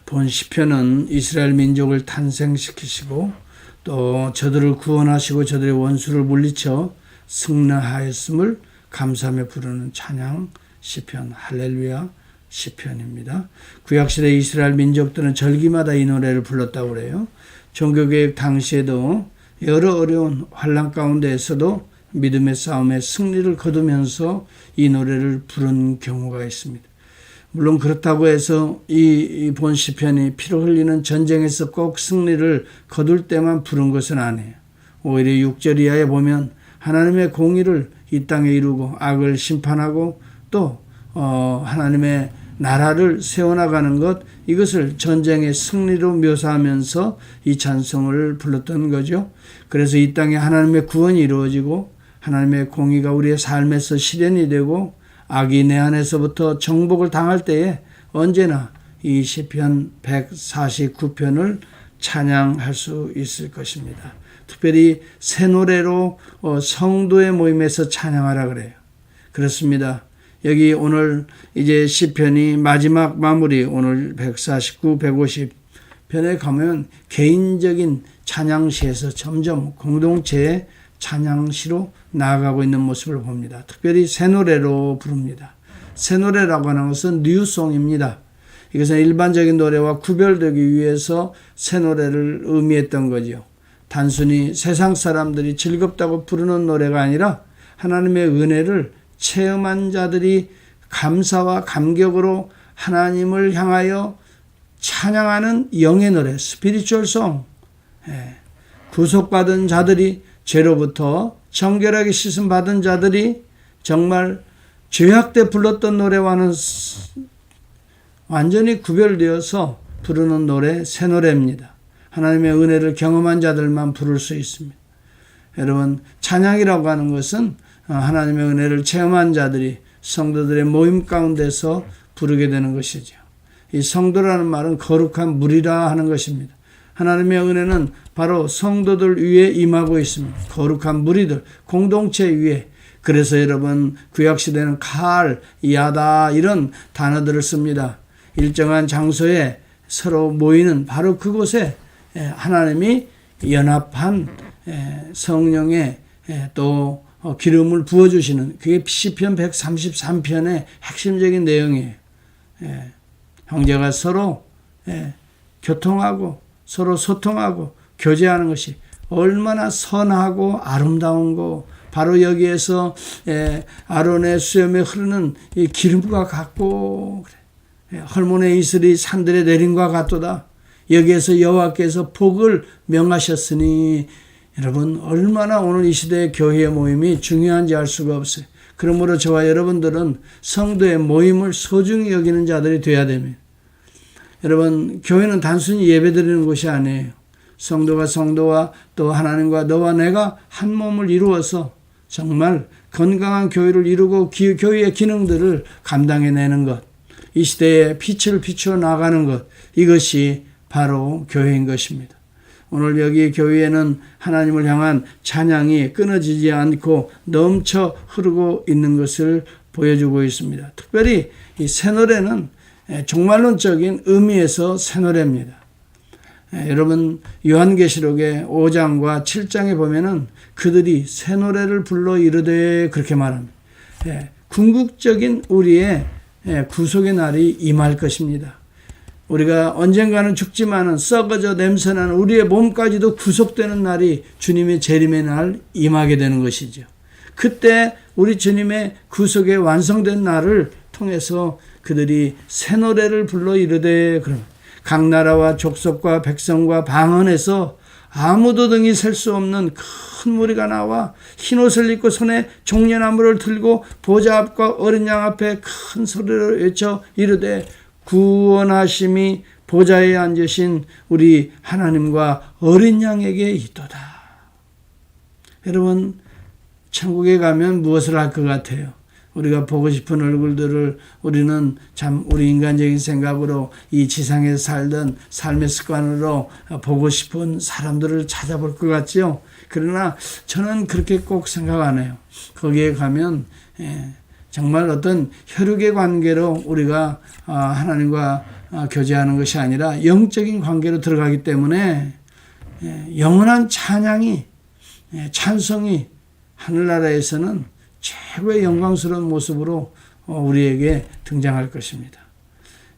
본 시편은 이스라엘 민족을 탄생시키시고 또 저들을 구원하시고 저들의 원수를 물리쳐 승리하였음을 감사하며 부르는 찬양 시편, 할렐루야 시편입니다. 구약시대 이스라엘 민족들은 절기마다 이 노래를 불렀다고 그래요. 종교개혁 당시에도 여러 어려운 환난 가운데에서도 믿음의 싸움에 승리를 거두면서 이 노래를 부른 경우가 있습니다. 물론 그렇다고 해서 이 본 시편이 피를 흘리는 전쟁에서 꼭 승리를 거둘 때만 부른 것은 아니에요. 오히려 6절 이하에 보면 하나님의 공의를 이 땅에 이루고 악을 심판하고 또 하나님의 나라를 세워나가는 것, 이것을 전쟁의 승리로 묘사하면서 이 찬송을 불렀던 거죠. 그래서 이 땅에 하나님의 구원이 이루어지고 하나님의 공의가 우리의 삶에서 실현이 되고 악이 내 안에서부터 정복을 당할 때에 언제나 이 시편 149편을 찬양할 수 있을 것입니다. 특별히 새 노래로 성도의 모임에서 찬양하라 그래요. 그렇습니다. 여기 오늘 이제 시편이 마지막 마무리, 오늘 149, 150편에 가면 개인적인 찬양시에서 점점 공동체의 찬양시로 나아가고 있는 모습을 봅니다. 특별히 새 노래로 부릅니다. 새 노래라고 하는 것은 뉴송입니다. 이것은 일반적인 노래와 구별되기 위해서 새 노래를 의미했던 거죠. 단순히 세상 사람들이 즐겁다고 부르는 노래가 아니라 하나님의 은혜를 체험한 자들이 감사와 감격으로 하나님을 향하여 찬양하는 영의 노래, 스피리추얼 송. 구속받은 자들이, 죄로부터 정결하게 씻음받은 자들이 정말 죄악 때 불렀던 노래와는 완전히 구별되어서 부르는 노래, 새 노래입니다. 하나님의 은혜를 경험한 자들만 부를 수 있습니다. 여러분, 찬양이라고 하는 것은 하나님의 은혜를 체험한 자들이 성도들의 모임 가운데서 부르게 되는 것이죠. 이 성도라는 말은 거룩한 무리라 하는 것입니다. 하나님의 은혜는 바로 성도들 위에 임하고 있습니다. 거룩한 무리들, 공동체 위에. 그래서 여러분, 구약시대는 칼, 야다 이런 단어들을 씁니다. 일정한 장소에 서로 모이는 바로 그곳에 하나님이 연합한 성령의 또 기름을 부어주시는, 그게 시편 133편의 핵심적인 내용이에요. 형제가 서로 교통하고 서로 소통하고 교제하는 것이 얼마나 선하고 아름다운 거, 바로 여기에서 아론의 수염에 흐르는 이 기름과 같고, 헐몬의 이슬이 산들에 내림과 같도다. 여기에서 여호와께서 복을 명하셨으니, 여러분 얼마나 오늘 이 시대의 교회의 모임이 중요한지 알 수가 없어요. 그러므로 저와 여러분들은 성도의 모임을 소중히 여기는 자들이 되어야 됩니다. 여러분, 교회는 단순히 예배드리는 곳이 아니에요. 성도가 성도와 또 하나님과 너와 내가 한 몸을 이루어서 정말 건강한 교회를 이루고 교회의 기능들을 감당해내는 것, 이 시대에 빛을 비추어 나가는 것, 이것이 바로 교회인 것입니다. 오늘 여기 교회에는 하나님을 향한 찬양이 끊어지지 않고 넘쳐 흐르고 있는 것을 보여주고 있습니다. 특별히 이 새 노래는 종말론적인 의미에서 새 노래입니다. 여러분, 요한계시록의 5장과 7장에 보면은 그들이 새 노래를 불러 이르되 그렇게 말합니다. 궁극적인 우리의 구속의 날이 임할 것입니다. 우리가 언젠가는 죽지만은 썩어져 냄새나는 우리의 몸까지도 구속되는 날이 주님의 재림의 날 임하게 되는 것이죠. 그때 우리 주님의 구속의 완성된 날을 통해서 그들이 새 노래를 불러 이르되, 그럼 각 나라와 족속과 백성과 방언에서 아무도 등이 셀 수 없는 큰 무리가 나와 흰옷을 입고 손에 종려나무를 들고 보좌 앞과 어린 양 앞에 큰 소리로 외쳐 이르되 구원하심이 보좌에 앉으신 우리 하나님과 어린 양에게 있도다. 여러분, 천국에 가면 무엇을 할 것 같아요? 우리가 보고 싶은 얼굴들을 우리는 참 우리 인간적인 생각으로 이 지상에서 살던 삶의 습관으로 보고 싶은 사람들을 찾아볼 것 같죠. 그러나 저는 그렇게 꼭 생각 안 해요. 거기에 가면 정말 어떤 혈육의 관계로 우리가 하나님과 교제하는 것이 아니라 영적인 관계로 들어가기 때문에 영원한 찬양이, 찬송이 하늘나라에서는 최고의 영광스러운 모습으로 우리에게 등장할 것입니다.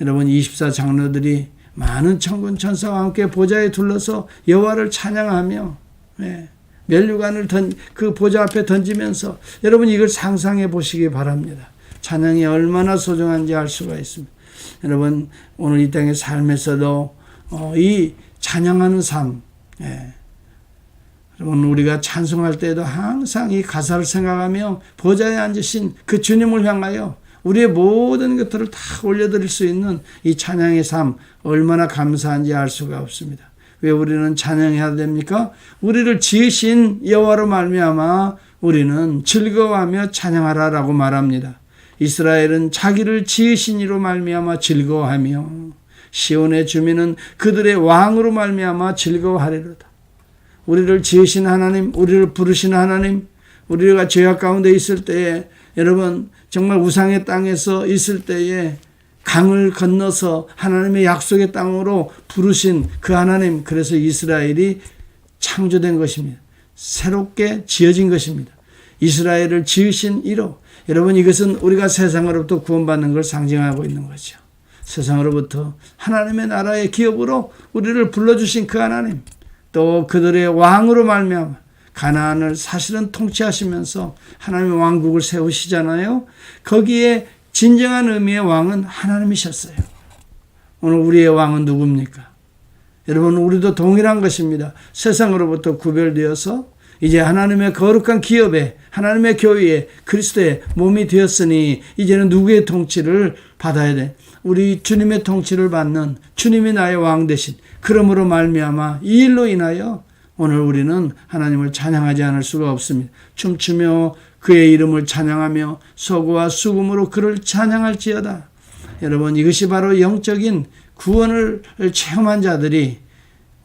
여러분, 24장로들이 많은 천군 천사와 함께 보좌에 둘러서 여호와를 찬양하며 면류관을 그 보좌 앞에 던지면서, 여러분 이걸 상상해 보시기 바랍니다. 찬양이 얼마나 소중한지 알 수가 있습니다. 여러분, 오늘 이 땅의 삶에서도 이 찬양하는 삶, 여러분 우리가 찬송할 때에도 항상 이 가사를 생각하며 보좌에 앉으신 그 주님을 향하여 우리의 모든 것들을 다 올려드릴 수 있는 이 찬양의 삶, 얼마나 감사한지 알 수가 없습니다. 왜 우리는 찬양해야 됩니까? 우리를 지으신 여호와로 말미암아 우리는 즐거워하며 찬양하라라고 말합니다. 이스라엘은 자기를 지으신 이로 말미암아 즐거워하며 시온의 주민은 그들의 왕으로 말미암아 즐거워하리로다. 우리를 지으신 하나님, 우리를 부르신 하나님, 우리가 죄악 가운데 있을 때에, 여러분 정말 우상의 땅에서 있을 때에 강을 건너서 하나님의 약속의 땅으로 부르신 그 하나님, 그래서 이스라엘이 창조된 것입니다. 새롭게 지어진 것입니다. 이스라엘을 지으신 이로, 여러분 이것은 우리가 세상으로부터 구원받는 걸 상징하고 있는 거죠. 세상으로부터 하나님의 나라의 기업으로 우리를 불러주신 그 하나님, 또 그들의 왕으로 말미암아 가나안을 사실은 통치하시면서 하나님의 왕국을 세우시잖아요. 거기에 진정한 의미의 왕은 하나님이셨어요. 오늘 우리의 왕은 누굽니까? 여러분 우리도 동일한 것입니다. 세상으로부터 구별되어서 이제 하나님의 거룩한 기업에, 하나님의 교회에, 그리스도의 몸이 되었으니 이제는 누구의 통치를 받아야 돼? 우리 주님의 통치를 받는 주님이 나의 왕 되신, 그러므로 말미암아 이 일로 인하여 오늘 우리는 하나님을 찬양하지 않을 수가 없습니다. 춤추며 그의 이름을 찬양하며 소고와 수금으로 그를 찬양할지어다. 여러분 이것이 바로 영적인 구원을 체험한 자들이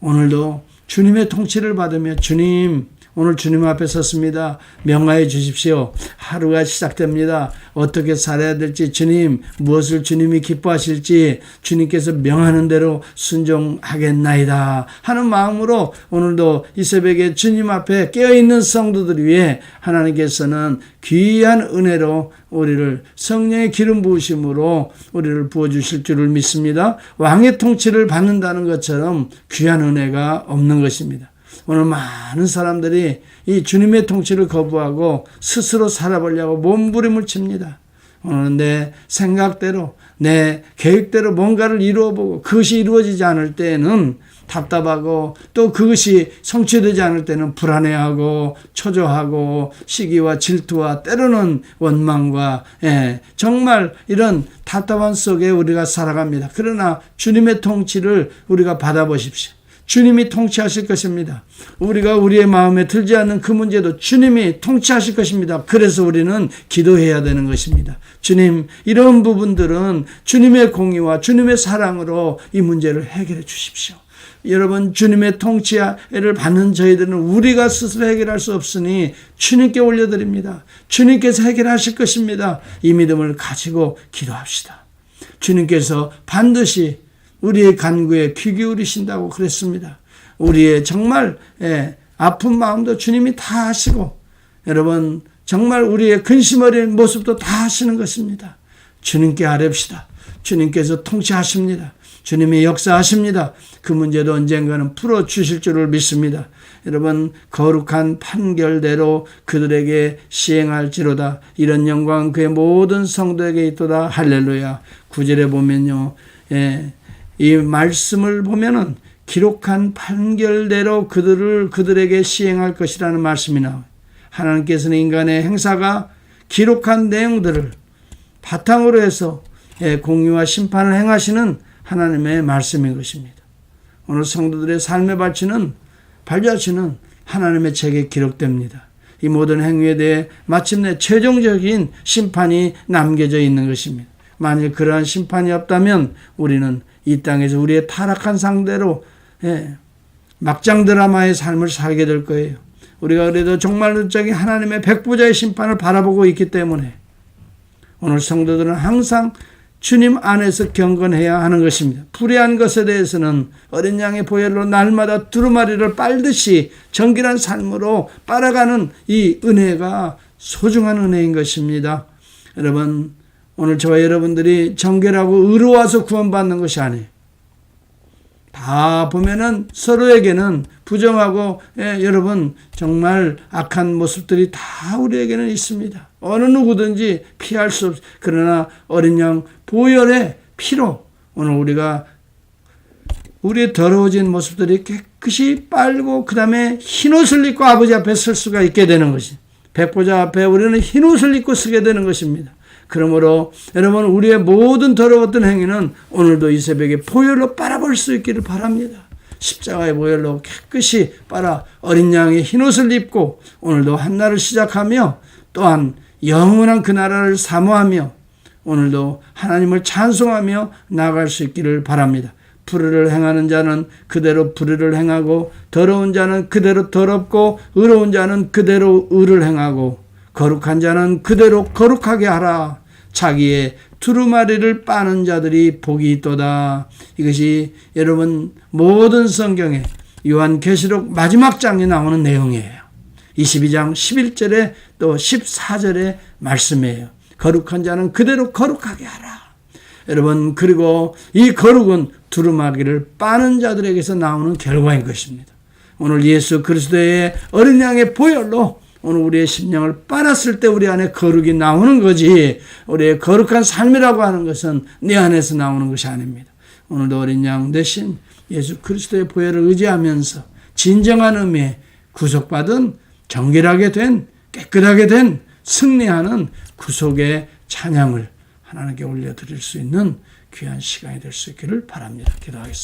오늘도 주님의 통치를 받으며, 주님 오늘 주님 앞에 섰습니다. 명하여 주십시오. 하루가 시작됩니다. 어떻게 살아야 될지, 주님 무엇을 주님이 기뻐하실지 주님께서 명하는 대로 순종하겠나이다 하는 마음으로 오늘도 이 새벽에 주님 앞에 깨어있는 성도들 위해 하나님께서는 귀한 은혜로 우리를 성령의 기름 부으심으로 우리를 부어주실 줄을 믿습니다. 왕의 통치를 받는다는 것처럼 귀한 은혜가 없는 것입니다. 오늘 많은 사람들이 이 주님의 통치를 거부하고 스스로 살아보려고 몸부림을 칩니다. 오늘 내 생각대로, 내 계획대로 뭔가를 이루어보고 그것이 이루어지지 않을 때에는 답답하고, 또 그것이 성취되지 않을 때는 불안해하고 초조하고 시기와 질투와 때로는 원망과 정말 이런 답답한 속에 우리가 살아갑니다. 그러나 주님의 통치를 우리가 받아보십시오. 주님이 통치하실 것입니다. 우리가 우리의 마음에 들지 않는 그 문제도 주님이 통치하실 것입니다. 그래서 우리는 기도해야 되는 것입니다. 주님, 이런 부분들은 주님의 공의와 주님의 사랑으로 이 문제를 해결해 주십시오. 여러분, 주님의 통치를 받는 저희들은 우리가 스스로 해결할 수 없으니 주님께 올려드립니다. 주님께서 해결하실 것입니다. 이 믿음을 가지고 기도합시다. 주님께서 반드시 우리의 간구에 귀 기울이신다고 그랬습니다. 우리의 정말 아픈 마음도 주님이 다 하시고, 여러분 정말 우리의 근심 어린 모습도 다 하시는 것입니다. 주님께 아뢰읍시다. 주님께서 통치하십니다. 주님이 역사하십니다. 그 문제도 언젠가는 풀어주실 줄을 믿습니다. 여러분 거룩한 판결대로 그들에게 시행할지로다. 이런 영광은 그의 모든 성도에게 있도다. 할렐루야. 9절에 보면요, 이 말씀을 보면은 기록한 판결대로 그들에게 시행할 것이라는 말씀이 나와요. 하나님께서는 인간의 행사가 기록한 내용들을 바탕으로 해서 공의와 심판을 행하시는 하나님의 말씀인 것입니다. 오늘 성도들의 삶의 발자취는 하나님의 책에 기록됩니다. 이 모든 행위에 대해 마침내 최종적인 심판이 남겨져 있는 것입니다. 만일 그러한 심판이 없다면 우리는 이 땅에서 우리의 타락한 상대로 막장 드라마의 삶을 살게 될 거예요. 우리가 그래도 정말로 하나님의 백부자의 심판을 바라보고 있기 때문에 오늘 성도들은 항상 주님 안에서 경건해야 하는 것입니다. 불의한 것에 대해서는 어린 양의 보혈로 날마다 두루마리를 빨듯이 정결한 삶으로 빨아가는 이 은혜가 소중한 은혜인 것입니다. 여러분, 오늘 저와 여러분들이 정결하고 의로워서 구원받는 것이 아니에요. 다 보면은 서로에게는 부정하고 여러분 정말 악한 모습들이 다 우리에게는 있습니다. 어느 누구든지 피할 수 없. 그러나 어린 양 보혈의 피로 오늘 우리가 우리의 더러워진 모습들이 깨끗이 빨고 그 다음에 흰옷을 입고 아버지 앞에 설 수가 있게 되는 것이 백보자 앞에 우리는 흰옷을 입고 서게 되는 것입니다. 그러므로 여러분 우리의 모든 더러웠던 행위는 오늘도 이 새벽에 보혈로 빨아볼 수 있기를 바랍니다. 십자가의 보혈로 깨끗이 빨아 어린 양의 흰옷을 입고 오늘도 한 날을 시작하며 또한 영원한 그 나라를 사모하며 오늘도 하나님을 찬송하며 나아갈 수 있기를 바랍니다. 불의를 행하는 자는 그대로 불의를 행하고 더러운 자는 그대로 더럽고 의로운 자는 그대로 의를 행하고 거룩한 자는 그대로 거룩하게 하라. 자기의 두루마리를 빠는 자들이 복이 있도다. 이것이 여러분 모든 성경에 요한계시록 마지막 장에 나오는 내용이에요. 22장 11절에 또 14절의 말씀이에요. 거룩한 자는 그대로 거룩하게 하라. 여러분 그리고 이 거룩은 두루마기를 빠는 자들에게서 나오는 결과인 것입니다. 오늘 예수 그리스도의 어린 양의 보혈로 오늘 우리의 심령을 빨았을 때 우리 안에 거룩이 나오는 거지 우리의 거룩한 삶이라고 하는 것은 내 안에서 나오는 것이 아닙니다. 오늘도 어린 양 대신 예수 그리스도의 보혈을 의지하면서 진정한 의미의 구속받은 정결하게 된 깨끗하게 된 승리하는 구속의 찬양을 하나님께 올려드릴 수 있는 귀한 시간이 될 수 있기를 바랍니다. 기도하겠습니다.